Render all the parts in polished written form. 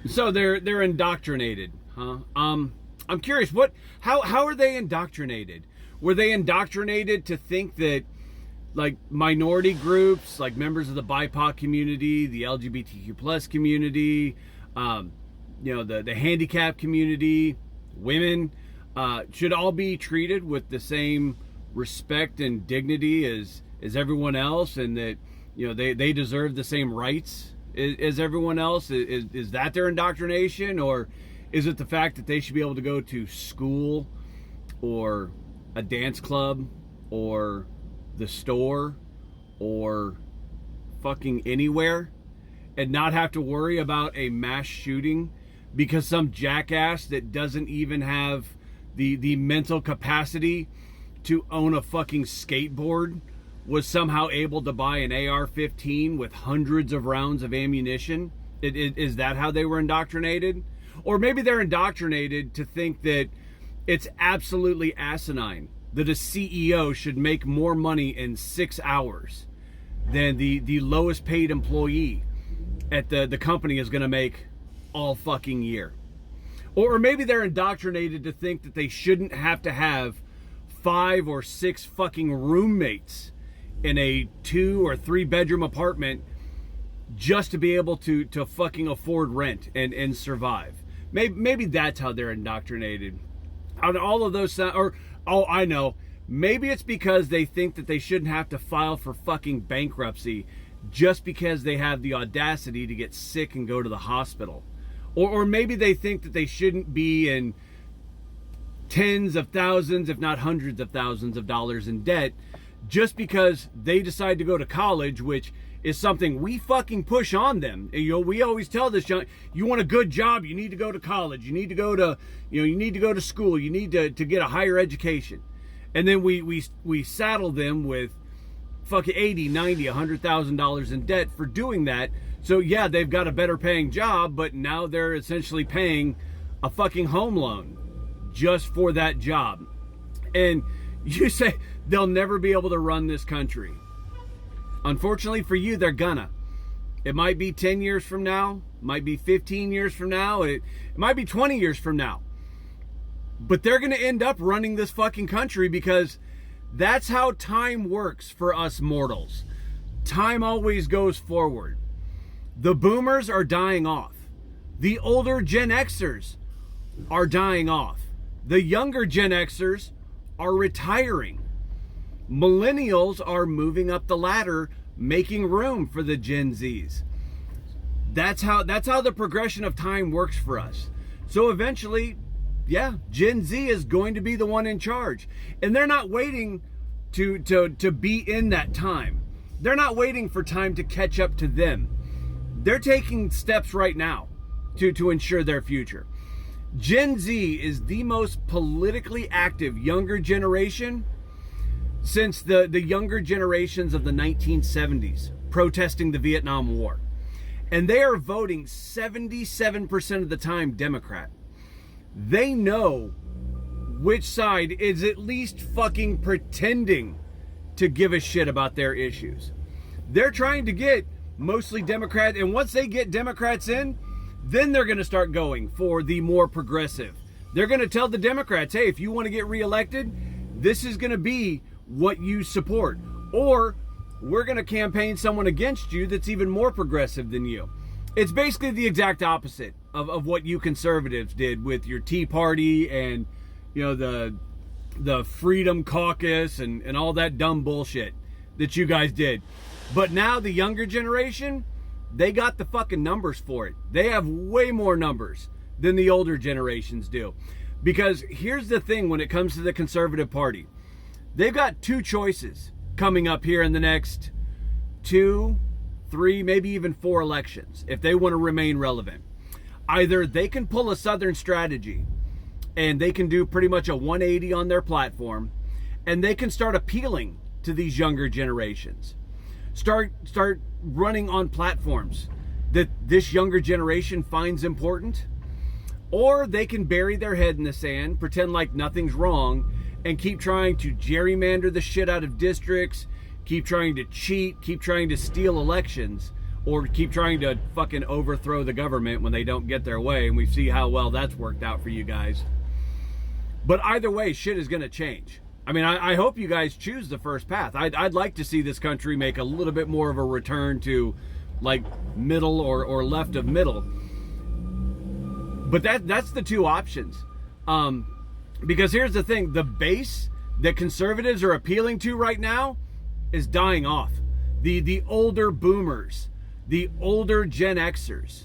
So they're indoctrinated, huh? I'm curious, how are they indoctrinated? Were they indoctrinated to think that, like, minority groups, like members of the BIPOC community, the LGBTQ plus community, the handicapped community, women, should all be treated with the same respect and dignity as everyone else, and that they deserve the same rights as everyone else? Is that their indoctrination, or is it the fact that they should be able to go to school or a dance club or the store or fucking anywhere and not have to worry about a mass shooting because some jackass that doesn't even have the mental capacity to own a fucking skateboard was somehow able to buy an AR-15 with hundreds of rounds of ammunition? Is that how they were indoctrinated? Or maybe they're indoctrinated to think that it's absolutely asinine that a CEO should make more money in 6 hours than the lowest paid employee at the company is going to make all fucking year. Or maybe they're indoctrinated to think that they shouldn't have to have 5 or 6 fucking roommates in a 2 or 3 bedroom apartment just to be able to fucking afford rent and survive. Maybe that's how they're indoctrinated. Out of all of those, I know, maybe it's because they think that they shouldn't have to file for fucking bankruptcy just because they have the audacity to get sick and go to the hospital. Or maybe they think that they shouldn't be in tens of thousands, if not hundreds of thousands of dollars in debt just because they decide to go to college, which is something we fucking push on them. We always tell this young, you want a good job, you need to go to college, you need to go to, you need to go to school, you need to get a higher education. And then we saddle them with fucking $80, $90, $100,000 in debt for doing that. So yeah, they've got a better paying job, but now they're essentially paying a fucking home loan just for that job. And you say they'll never be able to run this country. Unfortunately for you, they're gonna. It might be 10 years from now, might be 15 years from now, it might be 20 years from now. But they're gonna end up running this fucking country because that's how time works for us mortals. Time always goes forward. The boomers are dying off. The older Gen Xers are dying off. The younger Gen Xers are retiring. Millennials are moving up the ladder, making room for the Gen Zs. That's how the progression of time works for us. So eventually, yeah, Gen Z is going to be the one in charge. And they're not waiting to be in that time. They're not waiting for time to catch up to them. They're taking steps right now to ensure their future. Gen Z is the most politically active younger generation since the younger generations of the 1970s protesting the Vietnam War. And they are voting 77% of the time Democrat. They know which side is at least fucking pretending to give a shit about their issues. They're trying to get mostly Democrat, and once they get Democrats in, then they're going to start going for the more progressive. They're going to tell the Democrats, hey, if you want to get reelected, this is going to be what you support. Or we're going to campaign someone against you that's even more progressive than you. It's basically the exact opposite of what you conservatives did with your Tea Party and, the Freedom Caucus and all that dumb bullshit that you guys did. But now the younger generation, they got the fucking numbers for it. They have way more numbers than the older generations do. Because here's the thing when it comes to the Conservative Party. They've got 2 choices coming up here in the next 2, 3, maybe even 4 elections if they want to remain relevant. Either they can pull a Southern strategy and they can do pretty much a 180 on their platform, and they can start appealing to these younger generations. Start running on platforms that this younger generation finds important. Or they can bury their head in the sand, pretend like nothing's wrong, and keep trying to gerrymander the shit out of districts, keep trying to cheat, keep trying to steal elections. or keep trying to fucking overthrow the government when they don't get their way, and we see how well that's worked out for you guys. But either way, shit is going to change. I mean, I hope you guys choose the first path. I'd like to see this country make a little bit more of a return to like middle or left of middle. But that's the two options. Because here's the thing, the base that conservatives are appealing to right now is dying off. The older boomers, the older Gen Xers,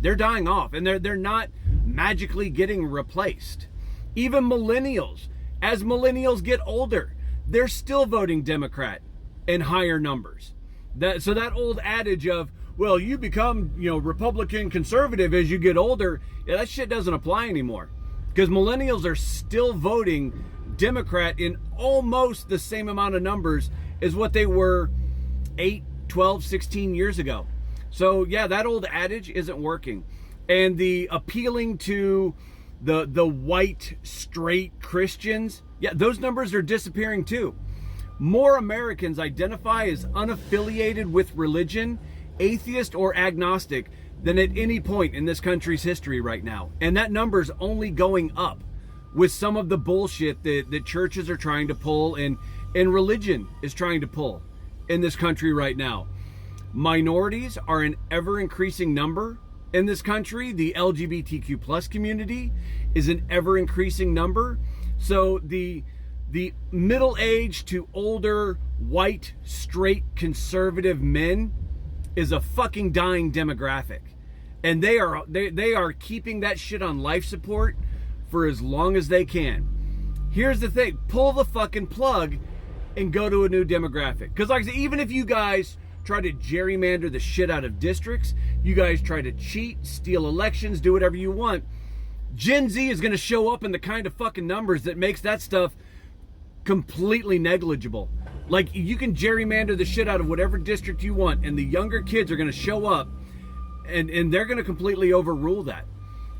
they're dying off, and they're not magically getting replaced. Even millennials, as millennials get older, they're still voting Democrat in higher numbers. So that old adage of, well, you become, Republican conservative as you get older, yeah, that shit doesn't apply anymore. Because millennials are still voting Democrat in almost the same amount of numbers as what they were 8, 12, 16 years ago. So yeah, that old adage isn't working. And the appealing to the white, straight Christians, yeah, those numbers are disappearing too. More Americans identify as unaffiliated with religion, atheist or agnostic, than at any point in this country's history right now. And that number's only going up with some of the bullshit that churches are trying to pull and religion is trying to pull in this country right now. Minorities are an ever-increasing number in this country. The LGBTQ plus community is an ever-increasing number. So the middle-aged to older, white, straight, conservative men is a fucking dying demographic. And they are keeping that shit on life support for as long as they can. Here's the thing, pull the fucking plug and go to a new demographic. Because like I said, even if you guys try to gerrymander the shit out of districts, you guys try to cheat, steal elections, do whatever you want, Gen Z is going to show up in the kind of fucking numbers that makes that stuff completely negligible. Like, you can gerrymander the shit out of whatever district you want, and the younger kids are going to show up, and they're going to completely overrule that.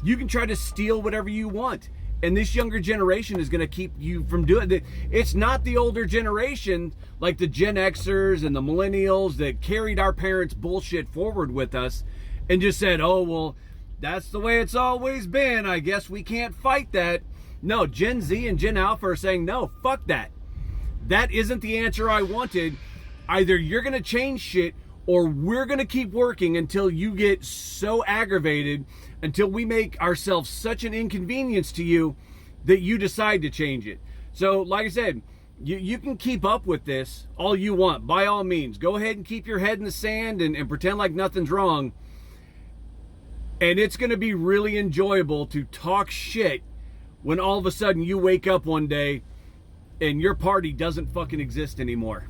You can try to steal whatever you want, and this younger generation is going to keep you from doing it. It's not the older generation, like the Gen Xers and the millennials that carried our parents' bullshit forward with us and just said, oh, well, that's the way it's always been. I guess we can't fight that. No, Gen Z and Gen Alpha are saying, no, fuck that. That isn't the answer I wanted. Either you're going to change shit or we're going to keep working until you get so aggravated, until we make ourselves such an inconvenience to you that you decide to change it. So, like I said, you can keep up with this all you want. By all means, go ahead and keep your head in the sand and pretend like nothing's wrong. And it's going to be really enjoyable to talk shit when all of a sudden you wake up one day and your party doesn't fucking exist anymore.